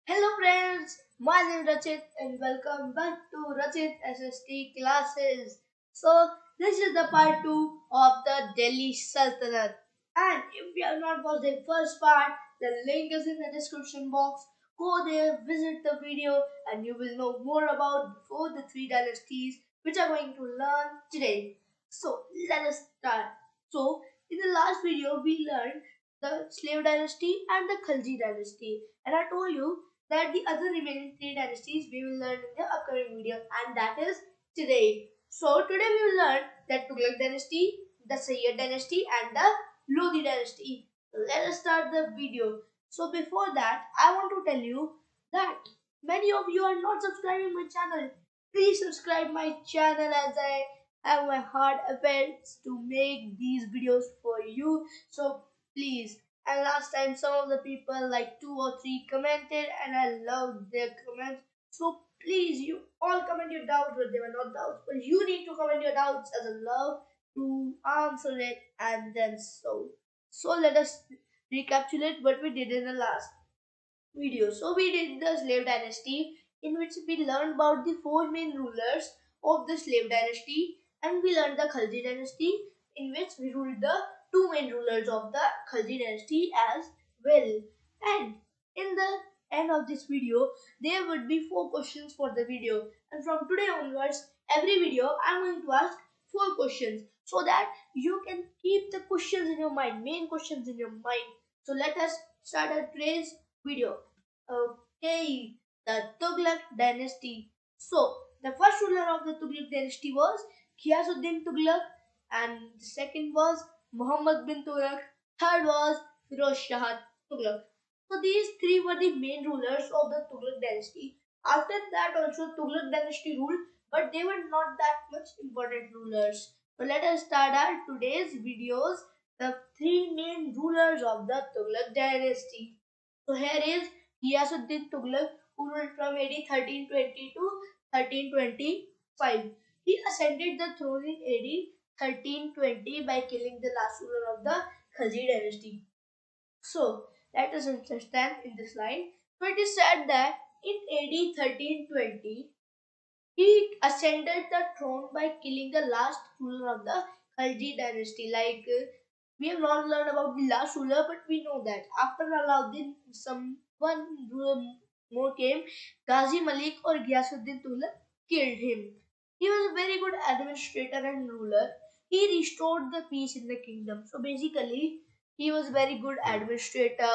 Hello friends, my name is Rachit and welcome back to Rachit SST classes. So this is the part 2 of the Delhi Sultanate, and if you have not watched the first part, the link is in the description box. Go there, visit the video and you will know more about before the three dynasties which are going to learn today. So let us start. So in the last video we learned the slave dynasty and the Khalji dynasty, and I told you that the other remaining three dynasties we will learn in the upcoming video, and that is today. So today we will learn the Tughlaq dynasty, the Sayyid dynasty and the Lodi dynasty. Let us start the video. So before that I want to tell you that many of you are not subscribing my channel. Please subscribe my channel as I have my heart efforts to make these videos for you. So please, and last time, some of the people, like two or three, commented, and I loved their comments. So please, you all comment your doubts, but they were not doubts. But you need to comment your doubts as a love to answer it, and then so let us recapitulate what we did in the last video. So we did the slave dynasty, in which we learned about the four main rulers of the slave dynasty, and we learned the Khalji dynasty, in which we ruled the two main rulers of the Khalji dynasty as well. And in the end of this video, there would be four questions for the video. And from today onwards, every video I'm going to ask four questions so that you can keep the questions in your mind, main questions in your mind. So let us start our today's video. Okay, the Tughlaq dynasty. So, the first ruler of the Tughlaq dynasty was Ghiyasuddin Tughlaq, and the second was Muhammad bin Tughlaq, third was Firoz Shah Tughlaq. So, these three were the main rulers of the Tughlaq dynasty. After that, also Tughlaq dynasty ruled, but they were not that much important rulers. So, let us start our today's videos. The three main rulers of the Tughlaq dynasty. So here is Ghiyasuddin Tughlaq, who ruled from AD 1320 to 1325. He ascended the throne in AD 1320 by killing the last ruler of the Khalji dynasty. So let us understand in this line. So it is said that in AD 1320, he ascended the throne by killing the last ruler of the Khalji dynasty. We have not learned about the last ruler, but we know that after Alauddin, someone more came, Ghazi Malik or Ghiyasuddin Tughlaq killed him. He was a very good administrator and ruler. He restored the peace in the kingdom. So basically, he was very good administrator.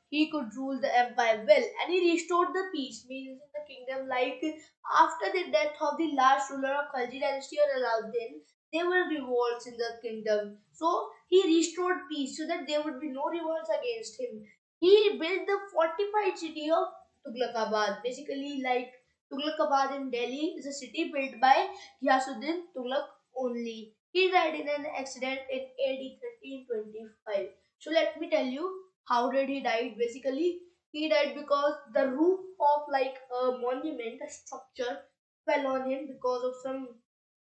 He could rule the empire well, and he restored the peace, means in the kingdom. Like after the death of the last ruler of Khalji dynasty or Alauddin, there were revolts in the kingdom. So he restored peace so that there would be no revolts against him. He built the fortified city of Tughlaqabad. Basically, like Tughlaqabad in Delhi is a city built by Ghiyasuddin Tughlaq only. He died in an accident in AD 1325. So let me tell you how did he die. Basically, he died because the roof of like a monument, a structure, fell on him because of some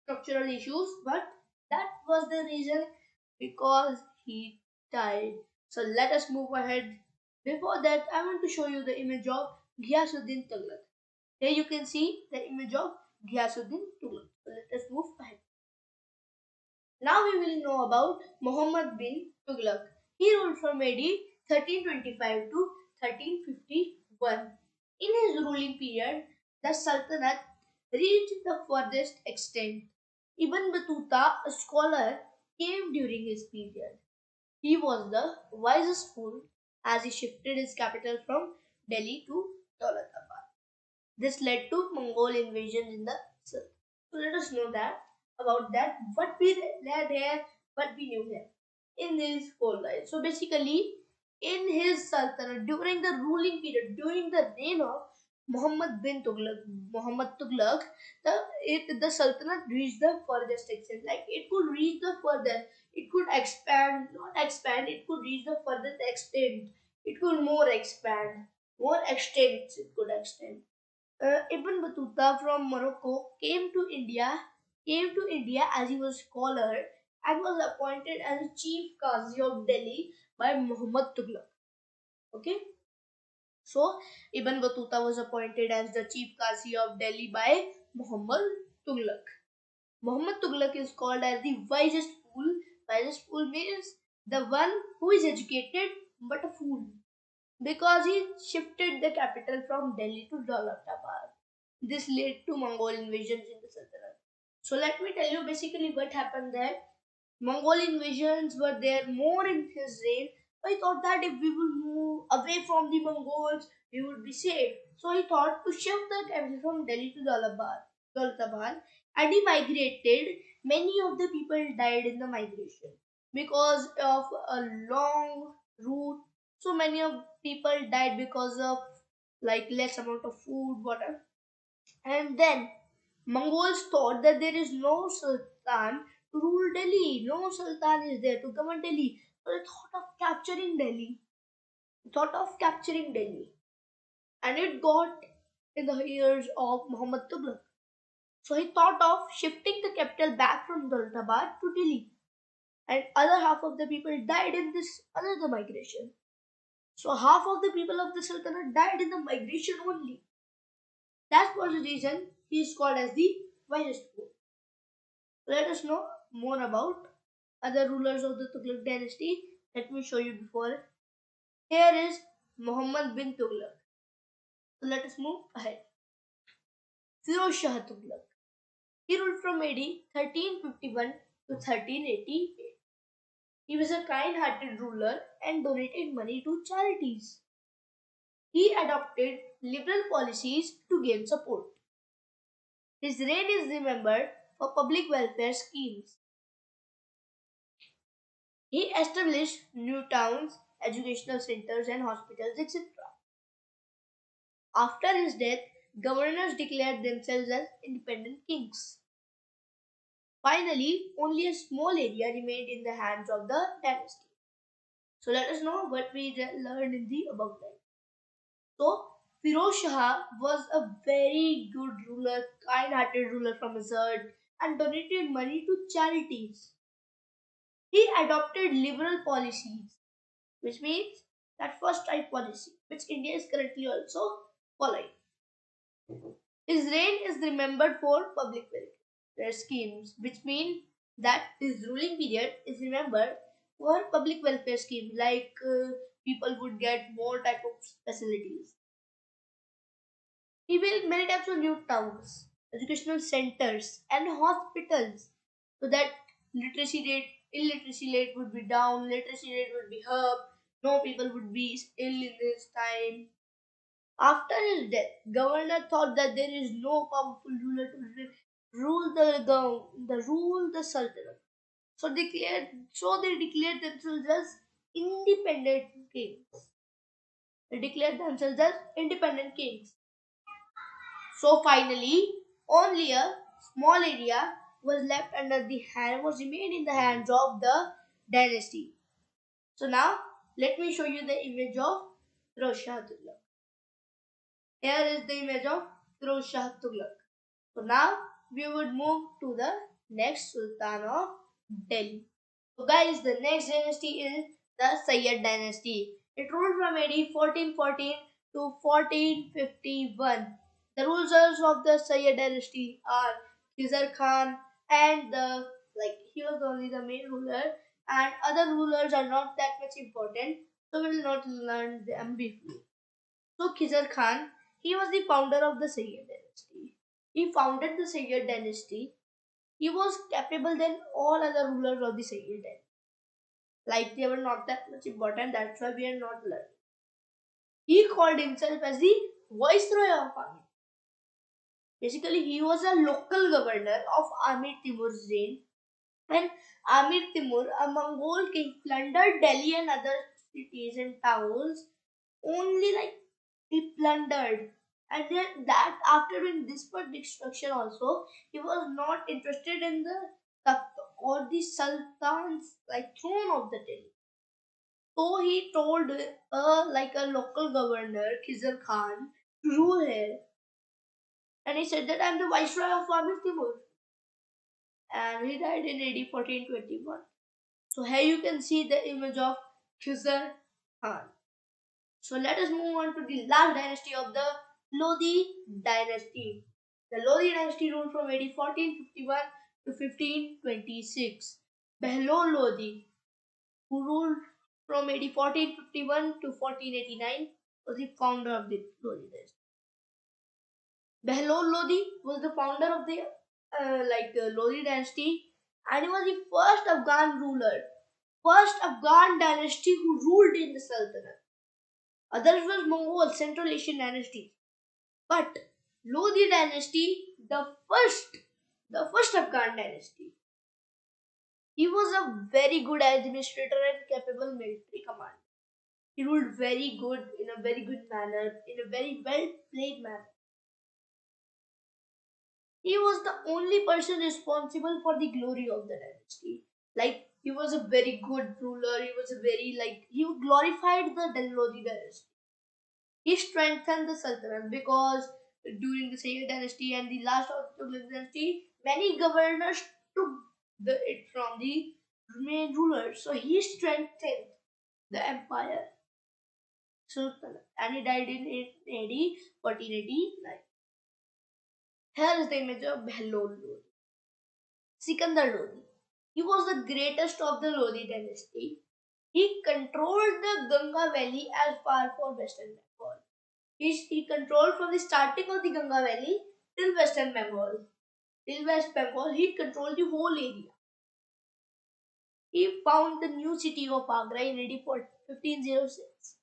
structural issues, but that was the reason because he died. So let us move ahead. Before that, I want to show you the image of Ghiyasuddin Tughlaq. Here you can see the image of Ghiyasuddin Tughlaq. So let us move ahead. Now we will know about Muhammad bin Tughlaq. He ruled from AD 1325 to 1351. In his ruling period, the Sultanate reached the furthest extent. Ibn Battuta, a scholar, came during his period. He was the wisest fool as he shifted his capital from Delhi to Daulatabad. This led to Mongol invasions in the south. So let us know that about that what we read here, what we knew here in these four lines. So basically, in his sultanate during the ruling period, during the reign of Muhammad Tughlaq, the sultanate reached the furthest extent. Like it could reach the further, it could expand, not expand, it could reach the furthest extent. It could more expand, more extent. It could extend. Ibn Battuta from Morocco came to India as he was scholar and was appointed as chief Qazi of Delhi by Muhammad Tughlaq. Okay, So Ibn Battuta was appointed as the chief Qazi of Delhi by Muhammad Tughlaq. Muhammad Tughlaq is called as the wisest fool. Wisest fool means the one who is educated but a fool, because he shifted the capital from Delhi to Daulatabad. This led to Mongol invasions in the Sultanate. So let me tell you basically what happened there. Mongol invasions were there more in his reign. I thought that if we will move away from the Mongols, we would be safe. So he thought to shift the capital from Delhi to Daulatabad, and he migrated. Many of the people died in the migration because of a long route. So many of people died because of like less amount of food, water, and then Mongols thought that there is no sultan to rule Delhi. No sultan is there to govern Delhi. So they thought of capturing Delhi. Thought of capturing Delhi. And it got in the ears of Muhammad Tughlaq. So he thought of shifting the capital back from Daulatabad to Delhi. And other half of the people died in this another migration. So half of the people of the Sultanate died in the migration only. That was the reason he is called as the wisest fool. Let us know more about other rulers of the Tughlaq dynasty. Let me show you before. Here is Muhammad bin Tughlaq. So let us move ahead. Firoz Shah Tughlaq. He ruled from AD 1351 to 1388. He was a kind-hearted ruler and donated money to charities. He adopted liberal policies to gain support. His reign is remembered for public welfare schemes. He established new towns, educational centers, and hospitals, etc. After his death, governors declared themselves as independent kings. Finally, only a small area remained in the hands of the dynasty. So let us know what we learned in the above line. So Firoz Shah was a very good ruler, kind-hearted ruler from his heart, and donated money to charities. He adopted liberal policies, which means that first type policy, which India is currently also following. His reign is remembered for public welfare schemes, which mean that his ruling period is remembered for public welfare schemes, like people would get more type of facilities. He built many types of new towns, educational centers, and hospitals, so that illiteracy rate would be down, literacy rate would be up, no people would be ill in this time. After his death, governor thought that there is no powerful ruler to rule the sultanate. So they declared themselves as independent kings. They declared themselves as independent kings. So finally, only a small area was remained in the hands of the dynasty. So now let me show you the image of Firoz Shah Tughlaq. Here is the image of Firoz Shah Tughlaq. So now we would move to the next Sultan of Delhi. So guys, the next dynasty is the Sayyid dynasty. It ruled from AD 1414 to 1451. The rulers of the Sayyid dynasty are Khizar Khan and he was only the main ruler, and other rulers are not that much important, so we will not learn them briefly. So Khizar Khan, he was the founder of the Sayyid dynasty. He founded the Sayyid dynasty. He was capable than all other rulers of the Sayyid dynasty. Like they were not that much important, that's why we are not learning. He called himself as the Viceroy of Amir. Basically, he was a local governor of Amir Timur's reign. When Amir Timur, a Mongol king, plundered Delhi and other cities and towns, only like he plundered. And then that after doing this much destruction also, he was not interested in the takht or the sultan's like throne of the Delhi. So he told a local governor, Khizar Khan, to rule here. And he said that I'm the viceroy of Amir Timur. And he died in AD 1421. So here you can see the image of Khizar Khan. So let us move on to the last dynasty of the Lodi dynasty. The Lodi dynasty ruled from AD 1451 to 1526. Behlol Lodi, who ruled from AD 1451 to 1489, was the founder of the Lodi dynasty. Behlol Lodi was the founder of the Lodi dynasty, and he was the first Afghan ruler, first Afghan dynasty who ruled in the Sultanate. Others was Mongol Central Asian dynasty, but Lodi dynasty, the first Afghan dynasty. He was a very good administrator and capable military commander. He ruled very good in a very good manner, in a very well played manner. He was the only person responsible for the glory of the dynasty. Like he was a very good ruler. He was a very he glorified the Lodi dynasty. He strengthened the Sultanate because during the Sayyid dynasty and the last of the Tughlaq dynasty, many governors took it from the main rulers. So he strengthened the empire, Sultanate, and he died in AD 1489. Here is the image of Behlol Lodi. Sikandar Lodi. He was the greatest of the Lodi dynasty. He controlled the Ganga Valley as far for Western Bengal. He controlled from the starting of the Ganga Valley till Western Bengal. Till West Bengal, he controlled the whole area. He found the new city of Agra in AD 1506.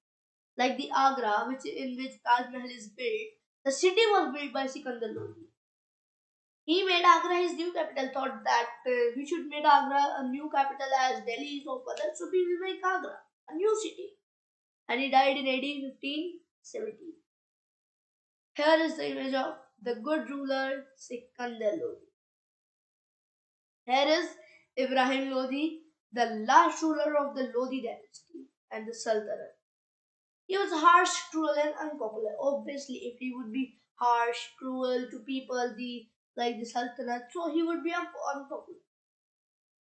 Like the Agra, in which Taj Mahal is built, the city was built by Sikandar Lodi. He made Agra his new capital, thought that we should make Agra a new capital as Delhi is of other, so we will make Agra a new city. And he died in AD 1570. Here is the image of the good ruler Sikandar Lodi. Here is Ibrahim Lodi, the last ruler of the Lodi dynasty and the Sultanate. He was harsh, cruel, and unpopular. Obviously, if he would be harsh, cruel to people, the Sultanate, so he would be unpopular.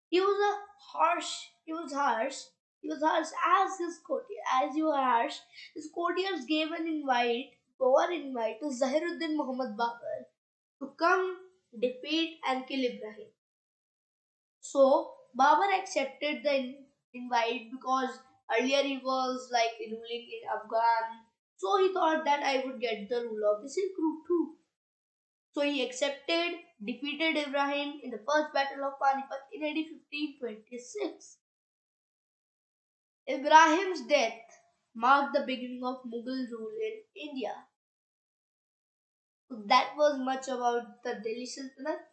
He was a harsh. He was harsh. He was harsh as his courtier. As you are harsh, his courtiers gave an invite to Zahiruddin Muhammad Babur to come defeat and kill Ibrahim. So Babur accepted the invite because earlier he was ruling in Afghan. So he thought that I would get the rule of the Silk Route too. So he accepted, defeated Ibrahim in the first battle of Panipat in AD 1526. Ibrahim's death marked the beginning of Mughal rule in India. So that was much about the Delhi Sultanate.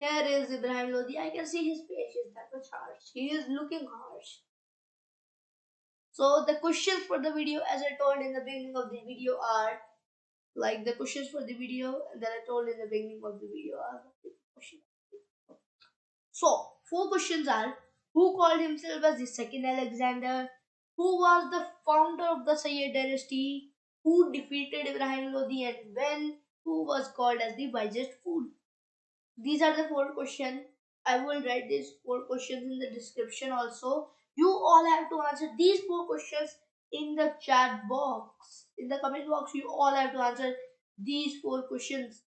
Here is Ibrahim Lodi. I can see his face is that much harsh. He is looking harsh. So the questions for the video, as I told in the beginning of the video, are the questions for the video that I told in the beginning of the video are So, four questions are: who called himself as the second Alexander? Who was the founder of the Sayyid dynasty? Who defeated Ibrahim Lodi and when? Who was called as the wisest fool? These are the four questions. I will write these four questions in the description also. You all have to answer these four questions in the chat box. In the comment box, you all have to answer these four questions.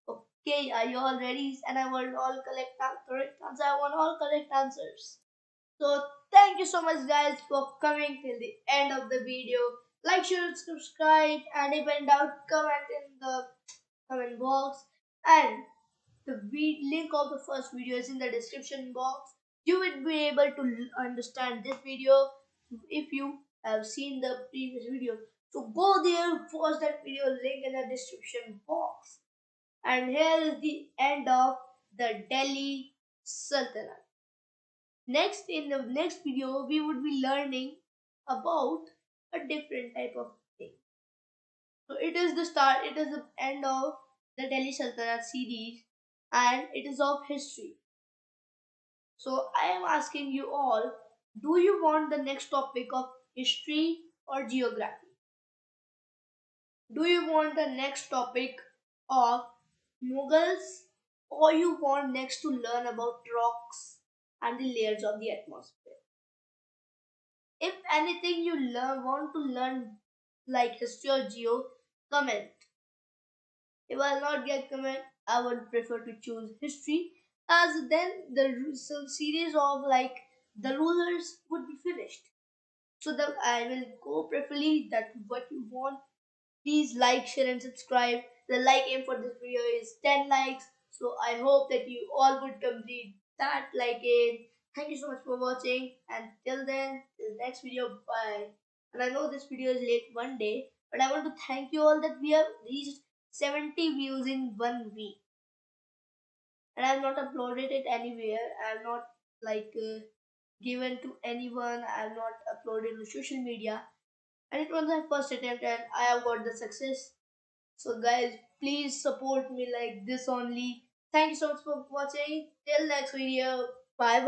Okay, are you all ready? And I want all correct answers. I want all correct answers. So thank you so much guys for coming till the end of the video. Like, share, subscribe, and if in doubt, comment in the comment box. And the link of the first video is in the description box. You will be able to understand this video if you have seen the previous video. So go there, watch that video, link in the description box. And here is the end of the Delhi Sultanate. Next, in the next video, we would be learning about a different type of thing. So it is the start, it is the end of the Delhi Sultanate series, and it is of history. So I am asking you all, do you want the next topic of history or geography? Do you want the next topic of Mughals, or you want next to learn about rocks and the layers of the atmosphere? If anything you want to learn like history or geo, comment. If I'll not get comment, I would prefer to choose history, as then the some series of like the rulers would be finished. So that I will go preferably that what you want. Please like, share, and subscribe. The like aim for this video is 10 likes. So I hope that you all would complete that like aim. Thank you so much for watching. And till then, till next video, bye. And I know this video is late one day, but I want to thank you all that we have reached 70 views in 1 week. And I have not uploaded it anywhere. I have not like given to anyone. I have not uploaded on social media. And it was my first attempt, and I have got the success. So guys, please support me like this only. Thank you so much for watching. Till next video. Bye.